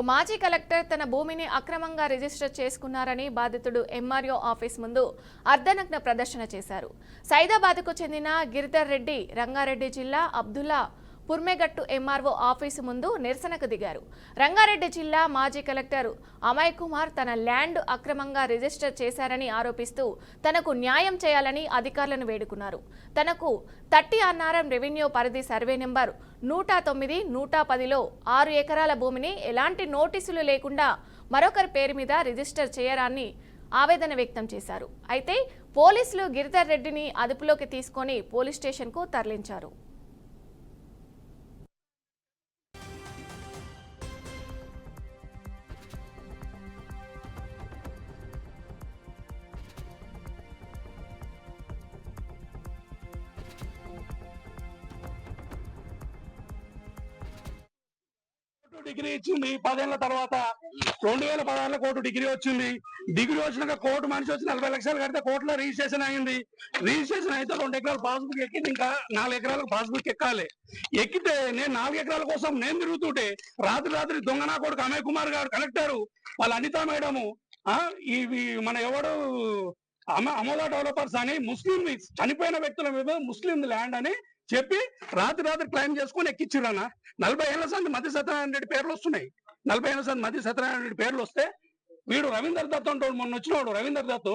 మాజీ కలెక్టర్ తన భూమిని అక్రమంగా రిజిస్టర్ చేసుకున్నారని బాధితుడు ఎంఆర్ఓ ఆఫీస్ ముందు అర్ధనగ్న ప్రదర్శన చేశారు. సైదాబాద్కు చెందిన గిరిధర్ రెడ్డి రంగారెడ్డి జిల్లా అబ్దుల్లా పుర్మెగట్టు ఎంఆర్ఓ ఆఫీసు ముందు నిరసనకు దిగారు. రంగారెడ్డి జిల్లా మాజీ కలెక్టర్ అమయ్ కుమార్ తన ల్యాండ్ అక్రమంగా రిజిస్టర్ చేశారని ఆరోపిస్తూ తనకు న్యాయం చేయాలని అధికారులను వేడుకున్నారు. తనకు 30 అన్నారం రెవెన్యూ పరిధి సర్వే నెంబర్ 109, 110లో 6 ఎకరాల భూమిని ఎలాంటి నోటీసులు లేకుండా మరొకరి పేరు మీద రిజిస్టర్ చేయరాని ఆవేదన వ్యక్తం చేశారు. అయితే పోలీసులు గిరిధర్ రెడ్డిని అదుపులోకి తీసుకొని పోలీస్ స్టేషన్కు తరలించారు. డిగ్రీ ఇచ్చింది 10 ఏళ్ల తర్వాత 2016లో కోర్టు డిగ్రీ వచ్చింది. డిగ్రీ వచ్చినాక కోర్టు మనిషి వచ్చి 40 లక్షలు కడితే కోర్టులో రిజిస్ట్రేషన్ అయింది. రిజిస్ట్రేషన్ అయితే 2 ఎకరాల పాస్బుక్ ఎక్కింది, ఇంకా 4 ఎకరాలకు పాస్బుక్ ఎక్కాలి. ఎక్కితే నేను 4 ఎకరాల కోసం నేను తిరుగుతుంటే రాత్రి దొంగనా కొడుకు అమయ్ కుమార్ గారు కలెక్టరు వాళ్ళ అనితా మేడము ఇవి మన ఎవడు అమోదా డెవలపర్స్ అని ముస్లిం చనిపోయిన వ్యక్తుల మీద ముస్లిం ల్యాండ్ అని చెప్పి రాత్రి క్లైమ్ చేసుకుని ఎక్కిచ్చిరన్న. 40 ఏళ్ల సంది మధ్య సత్యనారాయణ రెడ్డి పేర్లు వస్తున్నాయి. 40 ఏళ్ల సంది మధ్య సత్యనారాయణ రెడ్డి పేర్లు వస్తే వీడు రవీందర్ దత్ అంటాడు, మొన్న వచ్చినవాడు రవీందర్ దత్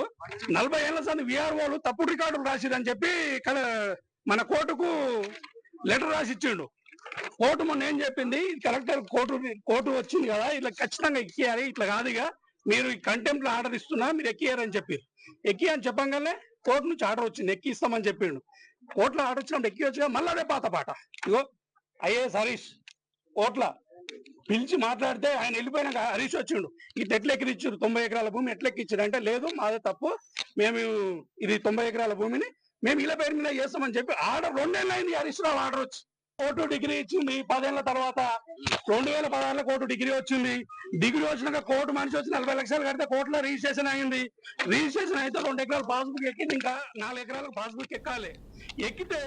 40 ఏళ్ల సంది విఆర్ఓలు తప్పుడు రికార్డులు రాసిరని చెప్పి మన కోర్టుకు లెటర్ రాసి ఇచ్చిండు. కోర్టు మొన్న ఏం చెప్పింది, కలెక్టర్ కోర్టు వచ్చింది కదా, ఇట్లా ఖచ్చితంగా ఎక్కియాలి, ఇట్లా కాదుగా మీరు కంటెంప్ట్ ఆర్డర్ ఇస్తున్నా మీరు ఎక్కియారని చెప్పారు. ఎక్కి అని చెప్పగానే కోర్టు నుంచి ఆర్డర్ వచ్చింది, ఎక్కిస్తామని చెప్పిండు. కోర్టులో ఆర్డర్ వచ్చినప్పుడు ఎక్కి వచ్చి మళ్ళీ అదే పాత పాట. ఇగో ఐఏఎస్ హరీష్ కోర్టులో పిలిచి మాట్లాడితే ఆయన వెళ్ళిపోయినాక హరీష్ వచ్చిండు, ఇట్లా ఎట్లా ఎక్కిరిచ్చారు 90 ఎకరాల భూమి ఎట్లా ఎక్కిచ్చారు అంటే, లేదు మాదే తప్పు, మేము ఇది 90 ఎకరాల భూమిని మేము ఇలా పేరు మీద చేస్తామని చెప్పి ఆర్డర్ 2 ఏళ్ళు అయింది. హరీష్ రావు ఆర్డర్ వచ్చి కోర్టు డిగ్రీ ఇచ్చింది 10 ఏళ్ల తర్వాత 2016లో కోర్టు డిగ్రీ వచ్చింది. డిగ్రీ వచ్చినాక కోర్టు మనిషి వచ్చి 40 లక్షలు కడితే కోర్టులో రిజిస్ట్రేషన్ అయింది. రిజిస్ట్రేషన్ అయితే 2 ఎకరాల పాస్బుక్ ఎక్కింది, ఇంకా 4 ఎకరాలకు పాస్బుక్ ఎక్కాలి. ఎక్కితే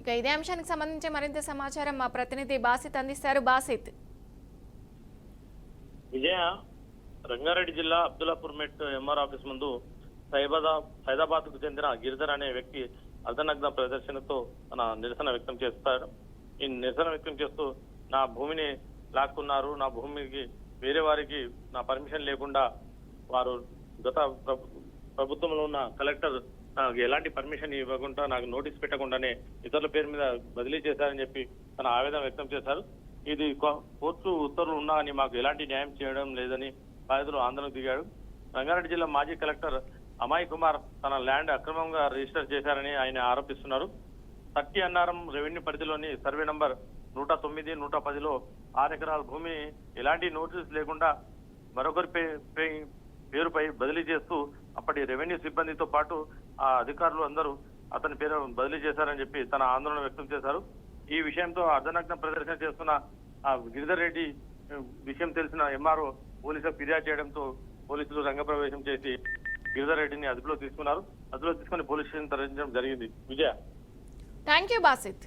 ఇక ఇదే అంశానికి సంబంధించి మరింత సమాచారం మా ప్రతినిధి బాసిత్ అందిస్తారు. బాసిత్. విజయ, రంగారెడ్డి జిల్లా అబ్దుల్లాపూర్ మెట్ ఎంఆర్ ఆఫీస్ ముందు సైదాబాద్ కు చెందిన గిరిధర్ అనే వ్యక్తి అర్ధనగ్న ప్రదర్శనతో తన నిరసన వ్యక్తం చేస్తారు. ఈ నిరసన వ్యక్తం చేస్తూ నా భూమిని లాక్కున్నారు, నా భూమికి వేరే వారికి నా పర్మిషన్ లేకుండా వారు గత ప్రభుత్వంలో ఉన్న కలెక్టర్ నాకు ఎలాంటి పర్మిషన్ ఇవ్వకుండా నాకు నోటీస్ పెట్టకుండానే ఇతరుల పేరు మీద బదిలీ చేశారని చెప్పి తన ఆవేదన వ్యక్తం చేశారు. ఇది కోర్టు ఉత్తర్వులు ఉన్నా అని మాకు ఎలాంటి న్యాయం చేయడం లేదని బాధితులు ఆందోళనకు దిగాడు. రంగారెడ్డి జిల్లా మాజీ కలెక్టర్ అమయ్ కుమార్ తన ల్యాండ్ అక్రమంగా రిజిస్టర్ చేశారని ఆయన ఆరోపిస్తున్నారు. 30 అన్నారం రెవెన్యూ పరిధిలోని సర్వే నంబర్ 109, 110లో 6 ఎకరాల భూమిని ఎలాంటి నోటీస్ లేకుండా మరొకరి పేరుపై బదిలీ చేస్తూ అప్పటి రెవెన్యూ సిబ్బందితో పాటు ఆ అధికారులు అందరూ అతని పేరు బదిలీ చేశారని చెప్పి తన ఆందోళన వ్యక్తం చేశారు. ఈ విషయంతో అర్ధనగ్న ప్రదర్శన చేస్తున్న గిరిధర్ రెడ్డి విషయం తెలిసిన ఎంఆర్ఓ పోలీసులకు ఫిర్యాదు చేయడంతో పోలీసులు రంగప్రవేశం చేసి గిరిధర్ రెడ్డిని అదుపులో తీసుకున్నారు. అదుపులో తీసుకుని పోలీస్ స్టేషన్ తరలించడం జరిగింది. విజయ, థ్యాంక్ యూ బాసిత్.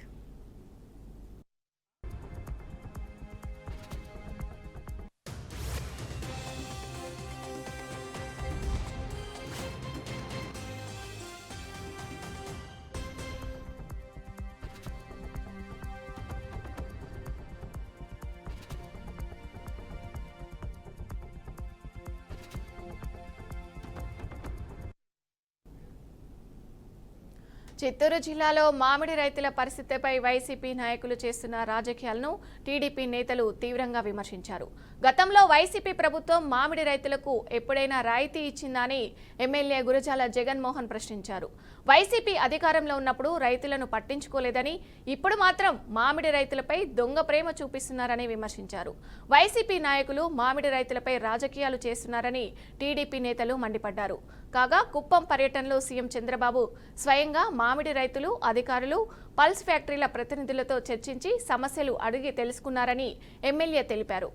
చిత్తూరు జిల్లాలో మామిడి రైతుల పరిస్థితిపై వైసీపీ నాయకులు చేస్తున్న రాజకీయాలను టీడీపీ నేతలు తీవ్రంగా విమర్శించారు. గతంలో వైసీపీ ప్రభుత్వం మామిడి రైతులకు ఎప్పుడైనా రాయితీ ఇచ్చిందని ఎమ్మెల్యే గురజాల జగన్మోహన్ ప్రశ్నించారు. వైసీపీ అధికారంలో ఉన్నప్పుడు రైతులను పట్టించుకోలేదని, ఇప్పుడు మాత్రం మామిడి రైతులపై దొంగ ప్రేమ చూపిస్తున్నారని విమర్శించారు. వైసీపీ నాయకులు మామిడి రైతులపై రాజకీయాలు చేస్తున్నారని టీడీపీ నేతలు మండిపడ్డారు. కాగా కుప్పం పర్యటనలో సీఎం చంద్రబాబు స్వయంగా మామిడి రైతులు, అధికారులు, పల్స్ ఫ్యాక్టరీల ప్రతినిధులతో చర్చించి సమస్యలు అడిగి తెలుసుకున్నారని ఎమ్మెల్యే తెలిపారు.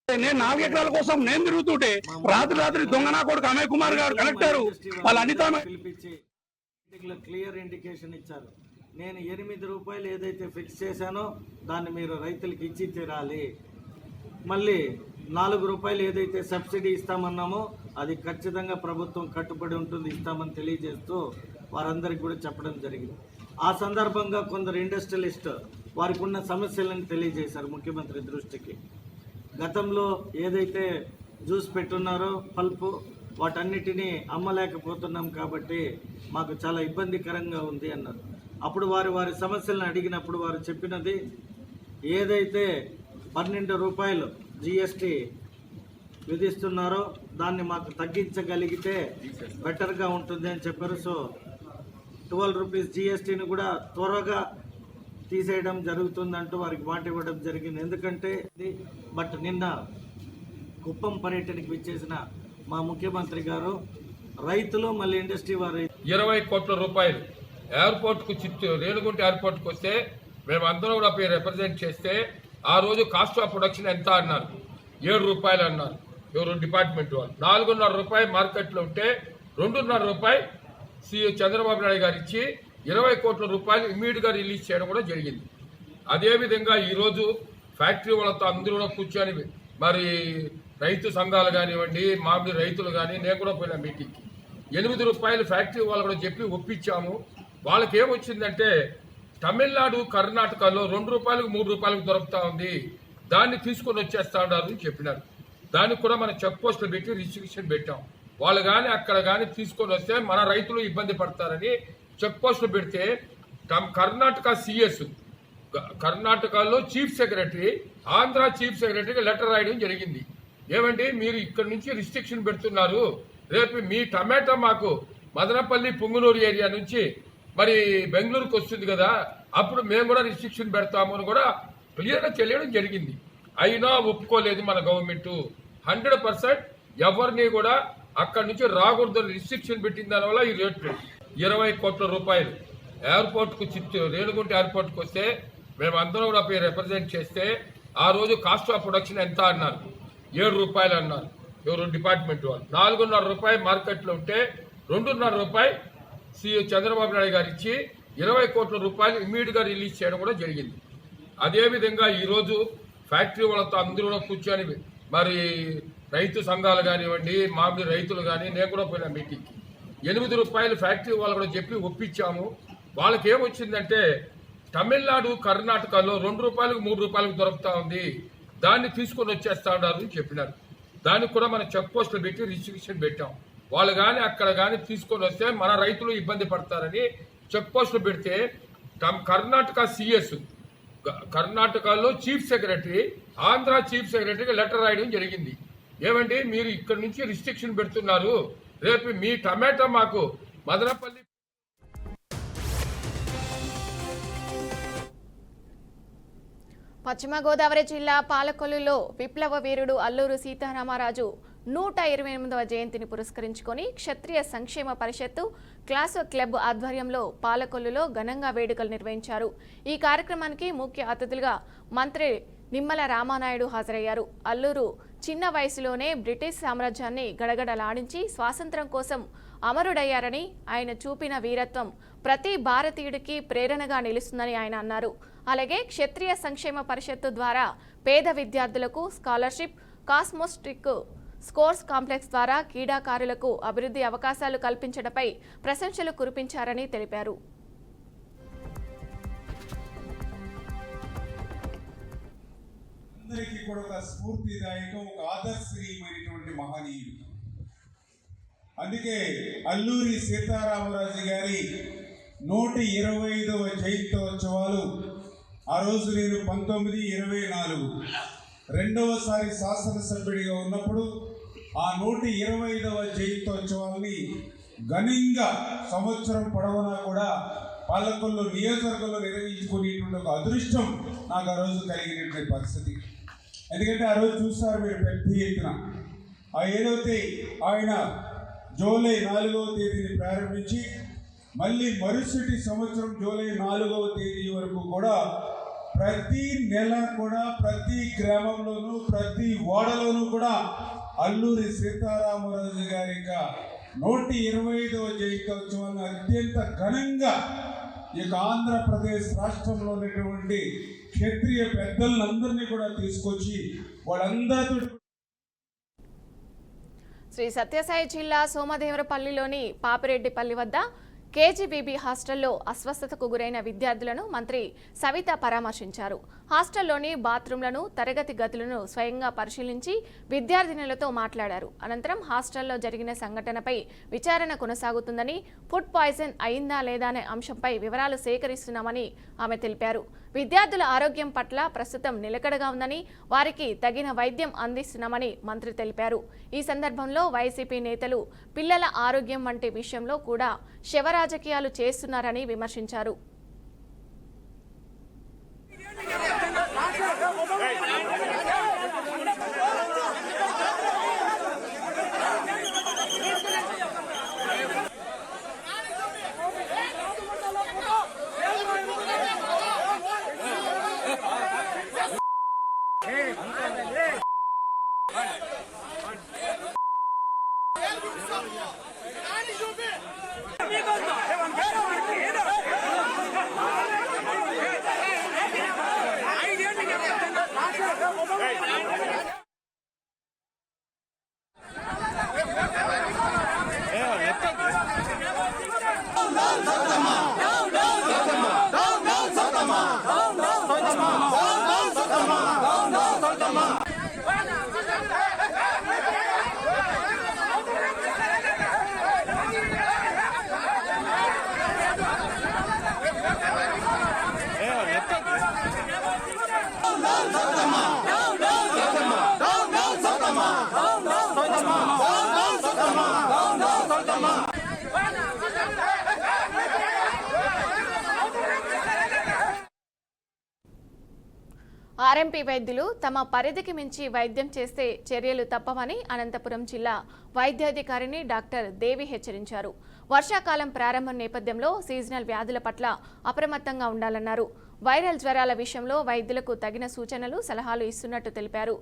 నేను 4 ఎకరాల కోసం నేను తిరుగుతుంటే రాత్రి దొంగనా కొడుకు అమయ్ కుమార్ గారు కలెక్టరు వాళ్ళ అనితా పిలిపించి క్లియర్ ఇండికేషన్ ఇచ్చారు. నేను 8 రూపాయలు ఏదైతే ఫిక్స్ చేశానో దాన్ని మీరు రైతులకు ఇచ్చి తీరాలి. మళ్ళీ 4 రూపాయలు ఏదైతే సబ్సిడీ ఇస్తామన్నామో అది ఖచ్చితంగా ప్రభుత్వం కట్టుబడి ఉంటుంది, ఇస్తామని తెలియజేస్తూ వారందరికీ కూడా చెప్పడం జరిగింది. ఆ సందర్భంగా కొందరు ఇండస్ట్రియలిస్ట్ వారికి ఉన్న సమస్యలను తెలియజేశారు ముఖ్యమంత్రి దృష్టికి. గతంలో ఏదైతే జ్యూస్ పెట్టున్నారో పల్పు వాటన్నిటినీ అమ్మలేకపోతున్నాం కాబట్టి మాకు చాలా ఇబ్బందికరంగా ఉంది అన్నారు. అప్పుడు వారి సమస్యలను అడిగినప్పుడు వారు చెప్పినది ఏదైతే 12 రూపాయలు జిఎస్టీ విధిస్తున్నారో దాన్ని మాకు తగ్గించగలిగితే బెటర్గా ఉంటుంది అని చెప్పారు. సో 12 రూపీస్ జిఎస్టీని కూడా త్వరగా తీసేయడం జరుగుతుందంటూ వారికి మాట ఇవ్వడం జరిగింది. ఎందుకంటే బట్ నిన్న కుప్పం పర్యటనకి విచ్చేసిన మా ముఖ్యమంత్రి గారు రైతులు మళ్ళీ ఇండస్ట్రీ వారు 20 కోట్ల రూపాయలు ఎయిర్పోర్ట్కు చిత్తూరు రేణుగుంట ఎయిర్పోర్ట్కి వస్తే మేము అందరం కూడా రిప్రజెంట్ చేస్తే ఆ రోజు కాస్ట్ ఆఫ్ ప్రొడక్షన్ ఎంత అన్నారు, 7 రూపాయలు అన్నారు ఎవరు డిపార్ట్మెంట్ వాళ్ళు. 4.5 రూపాయలు మార్కెట్లో ఉంటే 2.5 రూపాయలు చంద్రబాబు నాయుడు గారు ఇచ్చి 20 కోట్ల రూపాయలు ఇమ్మీడియట్గా రిలీజ్ చేయడం కూడా జరిగింది. అదేవిధంగా ఈరోజు ఫ్యాక్టరీ వాళ్ళతో అందరూ కూడా కూర్చొని మరి రైతు సంఘాలు కానివ్వండి, మామూలు రైతులు కానీ నేను కూడా పోయిన మీటింగ్కి 8 రూపాయలు ఫ్యాక్టరీ వాళ్ళు కూడా చెప్పి ఒప్పించాము. వాళ్ళకి ఏమొచ్చిందంటే తమిళనాడు కర్ణాటకలో 2 రూపాయలకు 3 రూపాయలకు దొరుకుతా ఉంది, దాన్ని తీసుకొని వచ్చేస్తా ఉన్నారు అని చెప్పినారు. దానికి కూడా మనం చెక్ పోస్టులు పెట్టి రిస్ట్రిక్షన్ పెట్టాం. వాళ్ళు కానీ అక్కడ కానీ తీసుకొని వస్తే మన రైతులు ఇబ్బంది పడతారని చెక్ పోస్టులు పెడితే కర్ణాటక సిఎస్ కర్ణాటకలో చీఫ్ సెక్రటరీ ఆంధ్ర చీఫ్ సెక్రటరీకి లెటర్ రాయడం జరిగింది. ఏమండి మీరు ఇక్కడ నుంచి రిస్ట్రిక్షన్ పెడుతున్నారు, రేపు మీ టమాటా మాకు మదనపల్లి పుంగునూరు ఏరియా నుంచి మరి బెంగళూరుకు వస్తుంది కదా, అప్పుడు మేము కూడా రిస్ట్రిక్షన్ పెడతాము అని కూడా క్లియర్గా తెలియడం జరిగింది. అయినా ఒప్పుకోలేదు మన గవర్నమెంట్. 100% ఎవరిని కూడా అక్కడి నుంచి రాకూడదని రిస్ట్రిక్షన్ పెట్టిన దానివల్ల ఈ రేట్లు 20 కోట్ల రూపాయలు ఎయిర్పోర్ట్కు చిత్తూరు రేణుగుంట ఎయిర్పోర్ట్కి వస్తే మేము అందరం కూడా రిప్రజెంట్ చేస్తే ఆ రోజు కాస్ట్ ఆఫ్ ప్రొడక్షన్ ఎంత అన్నారు, 7 రూపాయలు అన్నారు ఎవరు డిపార్ట్మెంట్ వాళ్ళు. 4.5 రూపాయలు మార్కెట్లో ఉంటే 2.5 రూపాయలు చంద్రబాబు నాయుడు గారు ఇచ్చి 20 కోట్ల రూపాయలు ఇమ్మీడియట్గా రిలీజ్ చేయడం కూడా జరిగింది. అదేవిధంగా ఈరోజు ఫ్యాక్టరీ వాళ్ళతో అందరూ కూడా కూర్చొని మరి రైతు సంఘాలు కానివ్వండి, మామూలు రైతులు కానీ నేను కూడా పోయిన మీటింగ్కి 8 రూపాయలు ఫ్యాక్టరీ వాళ్ళు కూడా చెప్పి ఒప్పించాము. వాళ్ళకి ఏమొచ్చిందంటే తమిళనాడు కర్ణాటకలో 2 రూపాయలకు 3 రూపాయలకు దొరుకుతా ఉంది, దాన్ని తీసుకొని వచ్చేస్తా ఉన్నారు అని చెప్పినారు. దానికి కూడా మనం చెక్ పోస్టులు పెట్టి రిస్ట్రిక్షన్ పెట్టాం. వాళ్ళు కానీ అక్కడ కానీ తీసుకొని వస్తే మన రైతులు ఇబ్బంది పడతారని చెక్ పోస్టులు పెడితే కర్ణాటక సిఎస్ కర్ణాటకలో చీఫ్ సెక్రటరీ ఆంధ్ర చీఫ్ సెక్రటరీకి లెటర్ రాయడం జరిగింది. ఏమండి మీరు ఇక్కడ నుంచి రిస్ట్రిక్షన్ పెడుతున్నారు, రేపు మీ టమాటా మాకు మదనపల్లి పశ్చిమ గోదావరి జిల్లా పాలకొల్లులో విప్లవ వీరుడు అల్లూరు సీతారామరాజు 128వ జయంతిని పురస్కరించుకొని క్షత్రియ సంక్షేమ పరిషత్తు క్లాసు క్లబ్ ఆధ్వర్యంలో పాలకొల్లులో ఘనంగా వేడుకలు నిర్వహించారు. ఈ కార్యక్రమానికి ముఖ్య అతిథులుగా మంత్రి నిమ్మల రామానాయుడు హాజరయ్యారు. అల్లూరు చిన్న వయసులోనే బ్రిటిష్ సామ్రాజ్యాన్ని గడగడలాడించి స్వాతంత్ర్యం కోసం అమరుడయ్యారని, ఆయన చూపిన వీరత్వం ప్రతి భారతీయుడికి ప్రేరణగా నిలుస్తుందని ఆయన అన్నారు. అలాగే క్షత్రియ సంక్షేమ పరిషత్తు ద్వారా పేద విద్యార్థులకు స్కాలర్షిప్, కాస్మోస్టిక్ స్కోర్స్ కాంప్లెక్స్ ద్వారా క్రీడాకారులకు అభివృద్ధి అవకాశాలు కల్పించడంపై ప్రశంసలు కురిపించారని తెలిపారు. అందరికీ కూడా ఒక స్ఫూర్తిదాయకం, ఒక ఆదర్శనీయమైనటువంటి మహనీయుడు. అందుకే అల్లూరి సీతారామరాజు గారి 125వ జయంతోత్సవాలు ఆ రోజు నేను 1924 రెండవసారి శాసనసభ్యుడిగా ఉన్నప్పుడు ఆ 125వ జయంతోత్సవాల్ని ఘనంగా సంవత్సరం పొడవునా కూడా పాలకొల్లు నియోజకవర్గంలో నిర్వహించుకునేటువంటి ఒక అదృష్టం నాకు ఆ రోజు కలిగినటువంటి పరిస్థితి. ఎందుకంటే ఆ రోజు చూస్తారు మీరు పెద్ద ఎత్తున ఏదైతే ఆయన జూలై 4వ తేదీని ప్రారంభించి మళ్ళీ మరుసటి సంవత్సరం జూలై 4వ తేదీ వరకు కూడా ప్రతి నెల కూడా ప్రతి గ్రామంలోనూ ప్రతి వాడలోనూ కూడా అల్లూరి సీతారామరాజు గారి 125వ జయంతోత్సవాన్ని అత్యంత ఘనంగా ఈ యొక్క ఆంధ్రప్రదేశ్ రాష్ట్రంలో ఉన్నటువంటి క్షత్రియ పెద్దలందరినీ కూడా తీసుకొచ్చి వాళ్ళందరితో శ్రీ సత్యసాయి జిల్లా సోమదేవరపల్లిలోని పాపిరెడ్డిపల్లి వద్ద కేజీబీబీ హాస్టల్లో అస్వస్థతకు గురైన విద్యార్థులను మంత్రి సవిత పరామర్శించారు. హాస్టల్లోని బాత్రూంలను, తరగతి గదులను స్వయంగా పరిశీలించి విద్యార్థినులతో మాట్లాడారు. అనంతరం హాస్టల్లో జరిగిన సంఘటనపై విచారణ కొనసాగుతుందని, ఫుడ్ పాయిజన్ అయిందా లేదా అనే అంశంపై వివరాలు సేకరిస్తున్నామని ఆమె తెలిపారు. విద్యార్థుల ఆరోగ్యం పట్ల ప్రస్తుతం నిలకడగా ఉందని, వారికి తగిన వైద్యం అందిస్తున్నామని మంత్రి తెలిపారు. ఈ సందర్భంలో వైసీపీ నేతలు పిల్లల ఆరోగ్యం వంటి విషయంలో కూడా శవరాజకీయాలు చేస్తున్నారని విమర్శించారు. ఆర్ఎంపీ వైద్యులు తమ పరిధికి మించి వైద్యం చేస్తే చర్యలు తప్పవని అనంతపురం జిల్లా వైద్యాధికారిని డాక్టర్ దేవి హెచ్చరించారు. వర్షాకాలం ప్రారంభం నేపథ్యంలో సీజనల్ వ్యాధుల పట్ల అప్రమత్తంగా ఉండాలన్నారు. వైరల్ జ్వరాల విషయంలో వైద్యులకు తగిన సూచనలు, సలహాలు ఇస్తున్నట్టు తెలిపారు.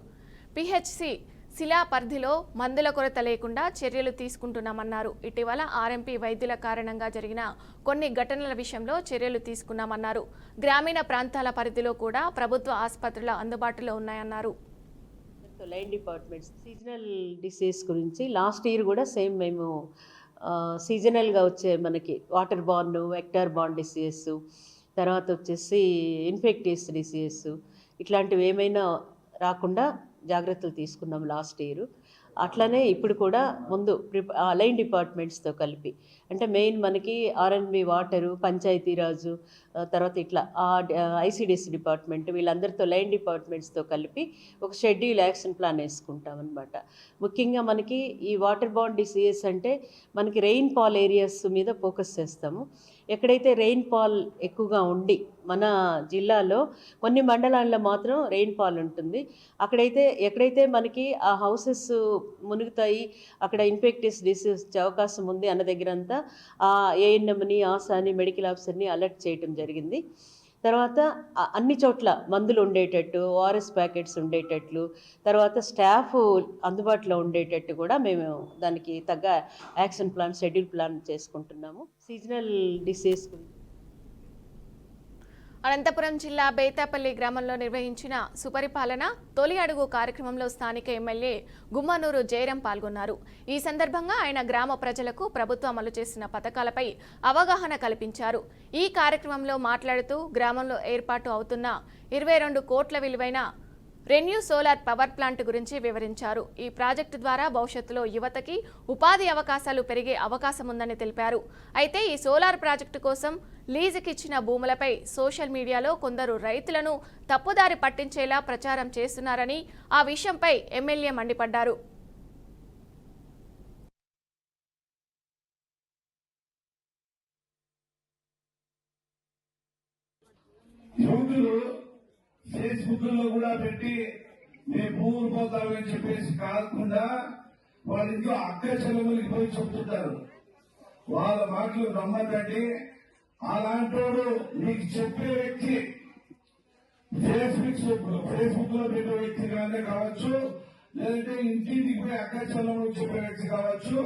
పిహెచ్సి శిలా పరిధిలో మందుల కొరత లేకుండా చర్యలు తీసుకుంటున్నామన్నారు. ఇటీవల ఆర్ఎంపీ వైద్యుల కారణంగా జరిగిన కొన్ని ఘటనల విషయంలో చర్యలు తీసుకున్నామన్నారు. గ్రామీణ ప్రాంతాల పరిధిలో కూడా ప్రభుత్వ ఆసుపత్రులు అందుబాటులో ఉన్నాయన్నారు. లైన్ డిపార్ట్మెంట్స్ సీజనల్ డిసీజ్ గురించి లాస్ట్ ఇయర్ కూడా సేమ్ మేము సీజనల్గా వచ్చే మనకి water born, vector born diseases, తర్వాత వచ్చేసి ఇన్ఫెక్టియస్ డిసీజెస్ ఇట్లాంటివి ఏమైనా రాకుండా జాగ్రత్తలు తీసుకున్నాం లాస్ట్ ఇయర్. అట్లనే ఇప్పుడు కూడా ముందు లైన్ డిపార్ట్మెంట్స్తో కలిపి, అంటే మెయిన్ మనకి ఆర్ఎన్బి వాటరు, పంచాయతీరాజు, తర్వాత ఇట్లా ఐసిడిఎస్ డిపార్ట్మెంట్ వీళ్ళందరితో లైన్ డిపార్ట్మెంట్స్తో కలిపి ఒక షెడ్యూల్ యాక్షన్ ప్లాన్ వేసుకుంటాం అనమాట. ముఖ్యంగా మనకి ఈ వాటర్ బార్న్ డిసీజెస్ అంటే మనకి రెయిన్ ఫాల్ ఏరియాస్ మీద ఫోకస్ చేస్తాము. ఎక్కడైతే రెయిన్ ఫాల్ ఎక్కువగా ఉండి మన జిల్లాలో కొన్ని మండలాల్లో మాత్రం రెయిన్ ఫాల్ ఉంటుంది, ఎక్కడైతే మనకి ఆ హౌసెస్ మునుగుతాయి, అక్కడ ఇన్ఫెక్టియస్ డిసీజ్ వచ్చే అవకాశం ఉంది అన్న దగ్గరంతా ఆ ఏఎన్ఎంని, ఆశాని, మెడికల్ ఆఫీసర్ని అలర్ట్ చేయటం జరిగింది. తర్వాత అన్ని చోట్ల మందులు ఉండేటట్టు, ఓఆర్ఎస్ ప్యాకెట్స్ ఉండేటట్లు, తర్వాత స్టాఫ్ అందుబాటులో ఉండేటట్టు కూడా మేము దానికి తగ్గ యాక్షన్ ప్లాన్, షెడ్యూల్ ప్లాన్ చేసుకుంటున్నాము. సీజనల్ డిసీజ్ అనంతపురం జిల్లా బేతాపల్లి గ్రామంలో నిర్వహించిన సుపరిపాలన తొలి అడుగు కార్యక్రమంలో స్థానిక ఎమ్మెల్యే గుమ్మనూరు జయరాం పాల్గొన్నారు. ఈ సందర్భంగా ఆయన గ్రామ ప్రజలకు ప్రభుత్వం అమలు చేసిన పథకాలపై అవగాహన కల్పించారు. ఈ కార్యక్రమంలో మాట్లాడుతూ గ్రామంలో ఏర్పాటు అవుతున్న 22 కోట్ల విలువైన రెన్యూ సోలార్ పవర్ ప్లాంట్ గురించి వివరించారు. ఈ ప్రాజెక్టు ద్వారా భవిష్యత్తులో యువతకి ఉపాధి అవకాశాలు పెరిగే అవకాశం ఉందని తెలిపారు. అయితే ఈ సోలార్ ప్రాజెక్టు కోసం లీజుకిచ్చిన భూములపై సోషల్ మీడియాలో కొందరు రైతులను తప్పుదారి పట్టించేలా ప్రచారం చేస్తున్నారని ఆ విషయంపై ఎమ్మెల్యే మండిపడ్డారు. ఫేస్బుక్ లో కూడా పెట్టి మేము భూములు పోతామని చెప్పేసి కాకుండా వాళ్ళ ఇంట్లో అక్క చెల్లెములకి పోయి చెప్తుంటారు. వాళ్ళ మాటలు నమ్మకండి. అలాంటోడు మీకు చెప్పే వ్యక్తి ఫేస్బుక్ లో పెట్టే వ్యక్తి కానీ కావచ్చు, లేదంటే ఇంటింటికి పోయి అక్క చెల్లెములకు చెప్పే వ్యక్తి కావచ్చు.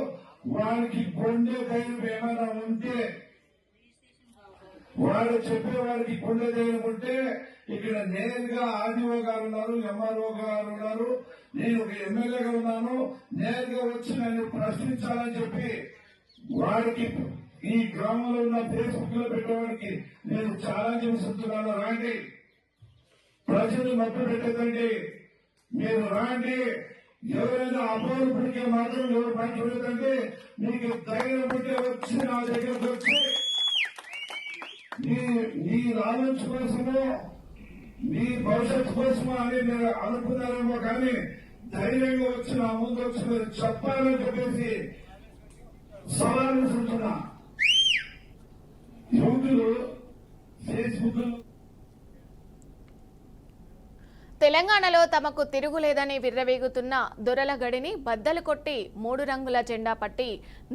వాళ్ళకి గుండె భయం ఏమైనా ఉంటే వాళ్ళు చెప్పేవారికి గుండె చేయనుకుంటే ఇక్కడ నేరుగా ఆర్డీఓ గారు ఉన్నారు, ఎంఆర్ఓ గారు ఉన్నారు, నేను ఒక ఎమ్మెల్యేగా ఉన్నాను, నేరుగా వచ్చి నన్ను ప్రశ్నించాలని చెప్పి వారికి ఈ గ్రామంలో ఉన్న ఫేస్బుక్ లో పెట్టేవాడికి నేను ఛాలెంజ్ విసురుతున్నాను. రాండి, ప్రజలు మభ్య పెట్టదండి, మీరు రాండి. ఎవరైనా అపౌరుడికే మాత్రం ఎవరు పనిచేయదండి. మీకు ధైర్యం ఉంటే వచ్చి నా దగ్గరకు వచ్చి మీ ఆలోచన కోసమో మీ భవిష్యత్తు కోసమో అని మీరు అనుకున్నారేమో కానీ ధైర్యంగా వచ్చి నా ముందు వచ్చి మీరు చెప్పాలని చెప్పేసి సవాలు విసురుతున్నా. యువకులు ఫేస్బుక్ తెలంగాణలో తమకు తిరుగులేదని విర్రవీగుతున్న దొరల గడిని బద్దలు కొట్టి 3 రంగుల జెండా పట్టి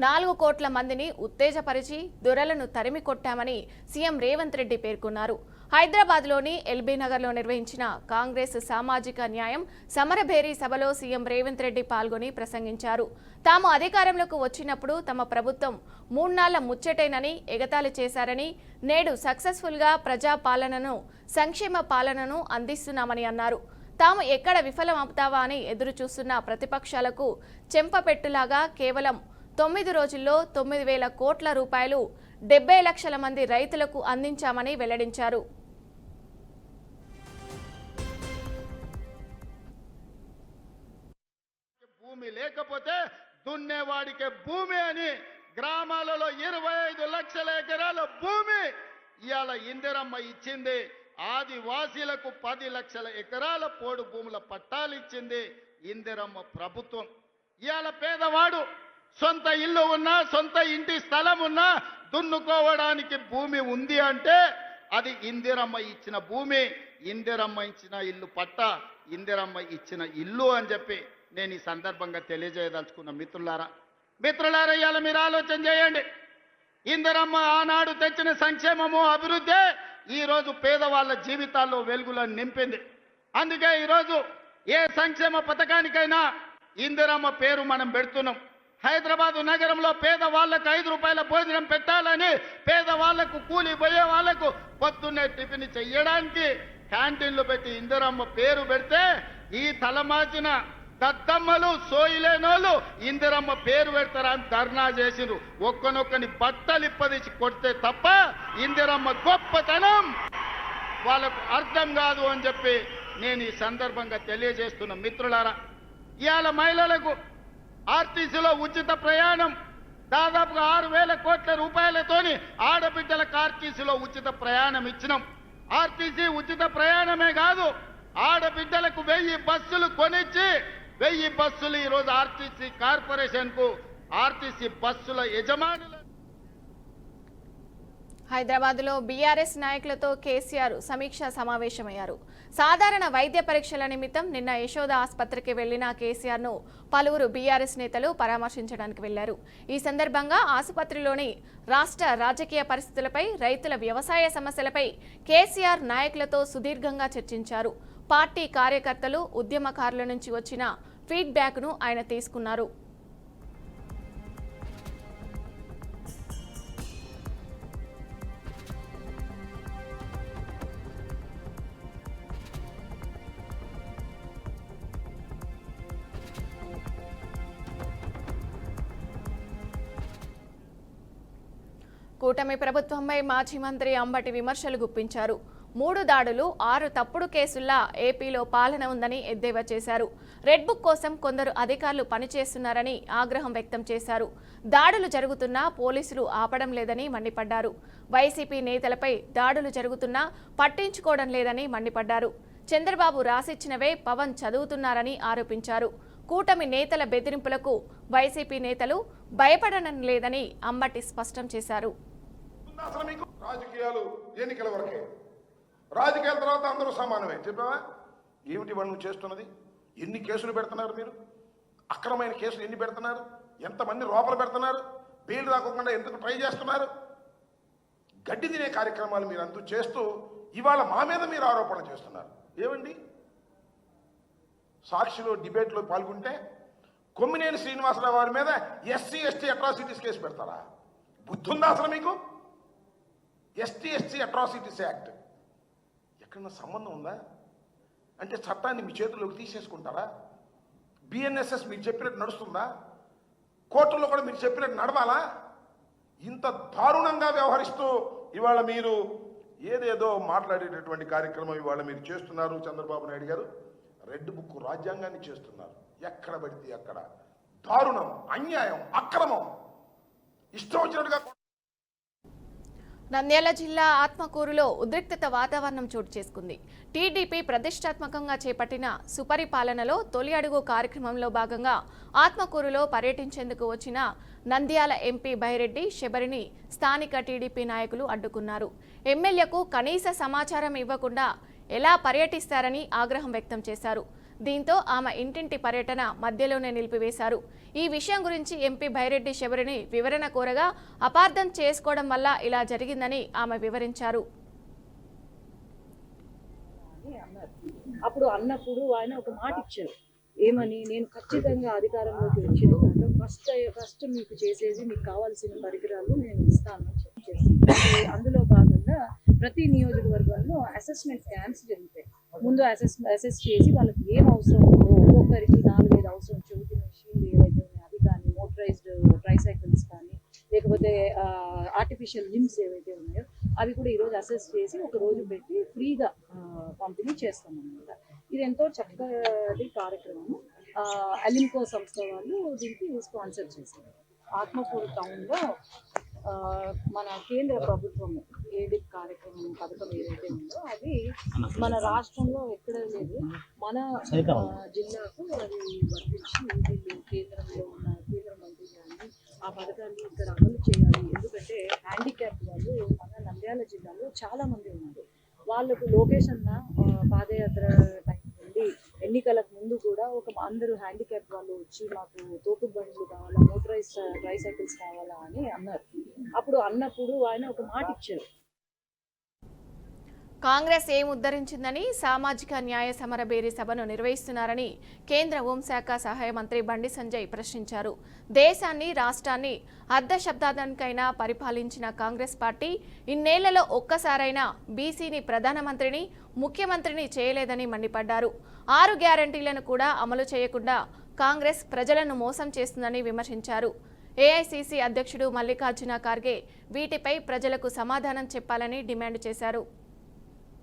4 కోట్ల మందిని ఉత్తేజపరిచి దొరలను తరిమి కొట్టామని సీఎం రేవంత్ రెడ్డి పేర్కొన్నారు. హైదరాబాద్లోని ఎల్బీ నగర్లో నిర్వహించిన కాంగ్రెస్ సామాజిక న్యాయం సమరభేరీ సభలో సీఎం రేవంత్ రెడ్డి పాల్గొని ప్రసంగించారు. తాము అధికారంలోకి వచ్చినప్పుడు తమ ప్రభుత్వం 3 నాళ్ల ముచ్చటేనని ఎగతాళి చేశారని, నేడు సక్సెస్ఫుల్గా ప్రజా పాలనను సంక్షేమ పాలనను అందిస్తున్నామని అన్నారు. తాము ఎక్కడ విఫలం అవుతావా అని ఎదురు చూస్తున్న ప్రతిపక్షాలకు చెంపపెట్టులాగా కేవలం 9 రోజుల్లో 9,000 కోట్ల రూపాయలు 70 లక్షల మంది రైతులకు అందించామని వెల్లడించారు. భూమి లేకపోతే దున్నేవాడికే భూమి అని గ్రామాలలో 25 లక్షల ఎకరాల భూమి ఇవాళ ఇందిరమ్మ ఇచ్చింది. ఆదివాసీలకు 10 లక్షల ఎకరాల పోడు భూముల పట్టాలు ఇచ్చింది ఇందిరమ్మ ప్రభుత్వం. ఇవాళ పేదవాడు సొంత ఇల్లు ఉన్నా, సొంత ఇంటి స్థలం ఉన్నా దున్నుకోవడానికి భూమి ఉంది అంటే అది ఇందిరమ్మ ఇచ్చిన భూమి, ఇందిరమ్మ ఇచ్చిన ఇల్లు పట్ట, ఇందిరమ్మ ఇచ్చిన ఇల్లు అని చెప్పి నేను ఈ సందర్భంగా తెలియజేయదలుచుకున్న మిత్రులారా, ఇవాళ మీరు ఆలోచన చేయండి. ఇందిరమ్మ ఆనాడు తెచ్చిన సంక్షేమము అభివృద్ధి ఈరోజు పేదవాళ్ళ జీవితాల్లో వెలుగులను నింపింది. అందుకే ఈరోజు ఏ సంక్షేమ పథకానికైనా ఇందిరమ్మ పేరు మనం పెడుతున్నాం. హైదరాబాద్ నగరంలో పేదవాళ్లకు 5 రూపాయల భోజనం పెట్టాలని, పేదవాళ్లకు కూలి పోయే వాళ్లకు పొద్దున్నే టిఫిన్ చెయ్యడానికి క్యాంటీన్లు పెట్టి ఇందిరమ్మ పేరు పెడితే ఈ తలమాచిన దత్తమ్మలు సోయిలేనోళ్ళు ఇందిరమ్మ పేరు పెడతారని ధర్నా చేసిరు. ఒక్కనొక్కని బట్టలు ఇప్పదీసి కొడితే తప్ప ఇందిరమ్మ గొప్పతనం వాళ్ళకు అర్థం కాదు అని చెప్పి నేను ఈ సందర్భంగా తెలియజేస్తున్న మిత్రులారా, ఇవాళ మహిళలకు ఆర్టీసీలో ఉచిత ప్రయాణం దాదాపుగా 6,000 కోట్ల రూపాయలతోని ఆడబిడ్డలకు ఆర్టీసీలో ఉచిత ప్రయాణం ఇచ్చినాం. ఆర్టీసీ ఉచిత ప్రయాణమే కాదు, ఆడబిడ్డలకు 1000 బస్సులు కొనిచ్చి 1000 బస్సులు ఈరోజు ఆర్టీసీ కార్పొరేషన్ కు ఆర్టీసీ బస్సుల యజమానులు. హైదరాబాద్లో బీఆర్ఎస్ నాయకులతో కేసీఆర్ సమీక్షా సమావేశమయ్యారు. సాధారణ వైద్య పరీక్షల నిమిత్తం నిన్న యశోద ఆసుపత్రికి వెళ్లిన కేసీఆర్ను పలువురు బీఆర్ఎస్ నేతలు పరామర్శించడానికి వెళ్లారు. ఈ సందర్భంగా ఆసుపత్రిలోని రాష్ట్ర రాజకీయ పరిస్థితులపై, రైతుల వ్యవసాయ సమస్యలపై కేసీఆర్ నాయకులతో సుదీర్ఘంగా చర్చించారు. పార్టీ కార్యకర్తలు, ఉద్యమకారుల నుంచి వచ్చిన ఫీడ్బ్యాక్ను ఆయన తీసుకున్నారు. కూటమి ప్రభుత్వంపై మాజీ మంత్రి అంబటి విమర్శలు గుప్పించారు. 3 దాడులు, 6 తప్పుడు కేసుల్లా ఏపీలో పాలన ఉందని ఎద్దేవా చేశారు. రెడ్ బుక్ కోసం కొందరు అధికారులు పనిచేస్తున్నారని ఆగ్రహం వ్యక్తం చేశారు. దాడులు జరుగుతున్నా పోలీసులు ఆపడం లేదని మండిపడ్డారు. వైసీపీ నేతలపై దాడులు జరుగుతున్నా పట్టించుకోవడం లేదని మండిపడ్డారు. చంద్రబాబు రాసిచ్చినవే పవన్ చదువుతున్నారని ఆరోపించారు. కూటమి నేతల బెదిరింపులకు వైసీపీ నేతలు భయపడడం లేదని అంబటి స్పష్టం చేశారు. రాజకీయాలు ఎన్నికల వరకే, రాజకీయాల తర్వాత అందరూ సమానమే. చెప్పావా ఏమిటి వాళ్ళు చేస్తున్నది? ఎన్ని కేసులు పెడుతున్నారు మీరు? అక్రమైన కేసులు ఎన్ని పెడుతున్నారు? ఎంతమంది లోపల పెడుతున్నారు? బెయిల్ రాకుండా ఎందుకు ట్రై చేస్తున్నారు? గడ్డి తినే కార్యక్రమాలు మీరు అంతా చేస్తూ ఇవాళ మా మీద మీరు ఆరోపణ చేస్తున్నారు. ఏమండి, సాక్షిలో డిబేట్లో పాల్గొంటే కొమ్మినేని శ్రీనివాసరావు వారి మీద SC ST అట్రాసిటీస్ కేసు పెడతారా? బుద్ధుందా అసలు మీకు? ఎస్సీ అట్రాసిటీస్ యాక్ట్ ఎక్కడన్నా సంబంధం ఉందా? అంటే చట్టాన్ని మీ చేతుల్లోకి తీసేసుకుంటారా? బిఎన్ఎస్ఎస్ మీరు చెప్పినట్టు నడుస్తుందా? కోర్టుల్లో కూడా మీరు చెప్పినట్టు నడవాలా? ఇంత దారుణంగా వ్యవహరిస్తూ ఇవాళ మీరు ఏదేదో మాట్లాడేటటువంటి కార్యక్రమం ఇవాళ మీరు చేస్తున్నారు. చంద్రబాబు నాయుడు గారు రెడ్ బుక్ రాజ్యాంగాన్ని చేస్తున్నారు. ఎక్కడ పడితే అక్కడ దారుణం, అన్యాయం, అక్రమం ఇష్టం వచ్చినట్టుగా. నంద్యాల జిల్లా ఆత్మకూరులో ఉద్రిక్తత వాతావరణం చోటు చేసుకుంది. టీడీపీ ప్రతిష్టాత్మకంగా చేపట్టిన సుపరిపాలనలో తొలి అడుగు కార్యక్రమంలో భాగంగా ఆత్మకూరులో పర్యటించేందుకు వచ్చిన నంద్యాల ఎంపీ బైరెడ్డి శబరిని స్థానిక టీడీపీ నాయకులు అడ్డుకున్నారు. ఎమ్మెల్యేకు కనీస సమాచారం ఇవ్వకుండా ఎలా పర్యటిస్తారని ఆగ్రహం వ్యక్తం చేశారు. దీంతో ఆమె ఇంటింటి పర్యటన మధ్యలోనే నిలిపివేశారు. ఈ విషయం గురించి ఎంపీ బైరెడ్డి శబరిని వివరణ కోరగా అపార్థం చేసుకోవడం వల్ల ఇలా జరిగిందని ఆమె వివరించారు. అప్పుడు అన్నప్పుడు ఆయన ఒక మాట ఇచ్చారు. ఏమని? నేను ఖచ్చితంగా అధికారంలోకి వచ్చిన ఫస్ట్ మీకు చేసేది, మీకు కావాల్సిన పరికరాలు నేను ఇస్తాను అని చెప్పేసి, అందులో భాగంగా ప్రతి నియోజకవర్గంలో అసెస్మెంట్ క్యాంప్స్ జరుగుతాయి. ముందు అసెస్ చేసి వాళ్ళకి ఏం అవసరం ఉందో ఒక్కొక్కరికి 4-5 అవసరం చెబుతున్న మెషిన్లు ఏవైతే ఉన్నాయో అవి కానీ, మోటరైజ్డ్ ట్రైసైకిల్స్ కానీ, లేకపోతే ఆర్టిఫిషియల్ లిమ్స్ ఏవైతే ఉన్నాయో అవి కూడా ఈరోజు అసెస్ చేసి ఒక రోజు పెట్టి ఫ్రీగా పంపిణీ చేస్తామన్నమాట. ఇది ఎంతో చక్కటి కార్యక్రమము. అలింకో సంస్థ వాళ్ళు దీనికి స్పాన్సర్ చేశారు. ఆత్మకూరు టౌన్లో మన కేంద్ర ప్రభుత్వం ఏడిప్ కార్యక్రమం పథకం ఏదైతే ఉందో అది మన రాష్ట్రంలో ఎక్కడ లేదు. మన జిల్లాకు అది వర్తించి వీళ్ళు కేంద్రంలో ఉన్న కేంద్ర మంత్రి గారిని ఆ పథకాన్ని ఇక్కడ అమలు చేయాలి. ఎందుకంటే హ్యాండిక్యాప్ వాళ్ళు మన నంద్యాల జిల్లాలో చాలా మంది ఉన్నారు. వాళ్ళకు లొకేషన్ పాదయాత్ర టైం నుండి ఎన్నికలకు ముందు కూడా అందరూ హ్యాండిక్యాప్ వాళ్ళు వచ్చి మాకు తోపుడు బండ్లు కావాలా, మోటరైజ్ ట్రైసైకిల్స్ కావాలా అని అన్నారు. అప్పుడు అన్నప్పుడు ఆయన ఒక మాట ఇచ్చారు. కాంగ్రెస్ ఏం ఉద్ధరించిందని సామాజిక న్యాయ సమరబేరీ సభను నిర్వహిస్తున్నారని కేంద్ర హోంశాఖ సహాయ మంత్రి బండి సంజయ్ ప్రశ్నించారు. దేశాన్ని, రాష్ట్రాన్ని అర్ధశతాబ్దానికైనా పరిపాలించిన కాంగ్రెస్ పార్టీ ఇన్నేళ్లలో ఒక్కసారైనా బీసీని ప్రధానమంత్రిని, ముఖ్యమంత్రిని చేయలేదని మండిపడ్డారు. 6 గ్యారంటీలను కూడా అమలు చేయకుండా కాంగ్రెస్ ప్రజలను మోసం చేస్తుందని విమర్శించారు. ఏఐసీసీ అధ్యక్షుడు మల్లికార్జున ఖార్గే వీటిపై ప్రజలకు సమాధానం చెప్పాలని డిమాండ్ చేశారు.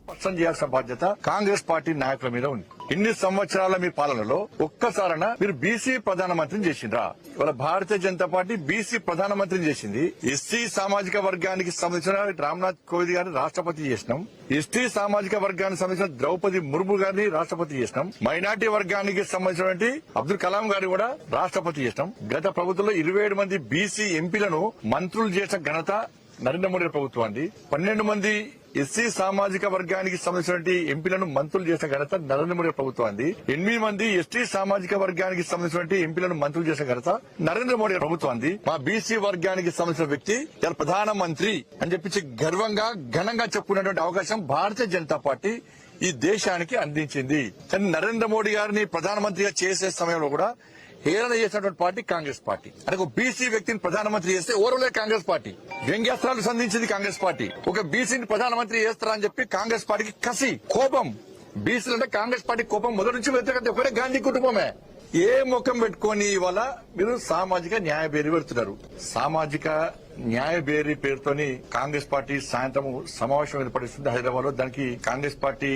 స్పష్టం చేయాల్సిన బాధ్యత కాంగ్రెస్ పార్టీ నాయకుల మీద ఉంది. ఇన్ని సంవత్సరాల మీ పాలనలో ఒక్కసారైనా మీరు బీసీ ప్రధానమంత్రిని చేసిండ్రా? ఇవాళ భారతీయ జనతా పార్టీ బీసీ ప్రధానమంత్రిని చేసింది. ఎస్టీ సామాజిక వర్గానికి సంబంధించిన రామ్నాథ్ కోవింద్ గారిని రాష్ట్రపతి చేసినాం. ఎస్టీ సామాజిక వర్గానికి సంబంధించిన ద్రౌపది ముర్ము గారిని రాష్ట్రపతి చేసినాం. మైనార్టీ వర్గానికి సంబంధించినటువంటి అబ్దుల్ కలాం గారిని కూడా రాష్ట్రపతి చేసినాం. గత ప్రభుత్వంలో 27 మంది బీసీ ఎంపీలను మంత్రులు చేసిన ఘనత నరేంద్ర మోడీ ప్రభుత్వం అండి. 12 మంది ఎస్సీ సామాజిక వర్గానికి సంబంధించిన ఎంపీలను మంత్రులు చేసిన ఘనత నరేంద్ర మోడీ ప్రభుత్వం అంది. 8 మంది ఎస్టీ సామాజిక వర్గానికి సంబంధించిన ఎంపీలను మంత్రులు చేసిన ఘనత నరేంద్ర మోడీ ప్రభుత్వం అంది. మా బీసీ వర్గానికి సంబంధించిన వ్యక్తి ఇలా ప్రధానమంత్రి అని చెప్పి గర్వంగా ఘనంగా చెప్పుకున్నటువంటి అవకాశం భారతీయ జనతా పార్టీ ఈ దేశానికి అందించింది. కానీ నరేంద్ర మోడీ గారిని ప్రధానమంత్రిగా చేసే సమయంలో కూడా హేళన చేసినటువంటి పార్టీ కాంగ్రెస్ పార్టీ. అంటే ఒక బీసీ వ్యక్తిని ప్రధానమంత్రి చేస్తే ఓర్వలే కాంగ్రెస్ పార్టీ. వ్యంగ్యాస్త్రాలు సంధించింది కాంగ్రెస్ పార్టీ. ఒక బీసీని ప్రధానమంత్రి చేస్తారా అని చెప్పి కాంగ్రెస్ పార్టీకి కసి, కోపం. బీసీలు అంటే కాంగ్రెస్ పార్టీ కోపం మొదటి నుంచి వ్యతిరేకత ఒకటే గాంధీ కుటుంబమే. ఏ ముఖం పెట్టుకొని ఇవాళ మీరు సామాజిక న్యాయ బేరీ పెడుతున్నారు? సామాజిక న్యాయ బేరీ పేరుతోని కాంగ్రెస్ పార్టీ సాయంత్రం సమావేశం ఏర్పడిస్తుంది హైదరాబాద్ లో. దానికి కాంగ్రెస్ పార్టీ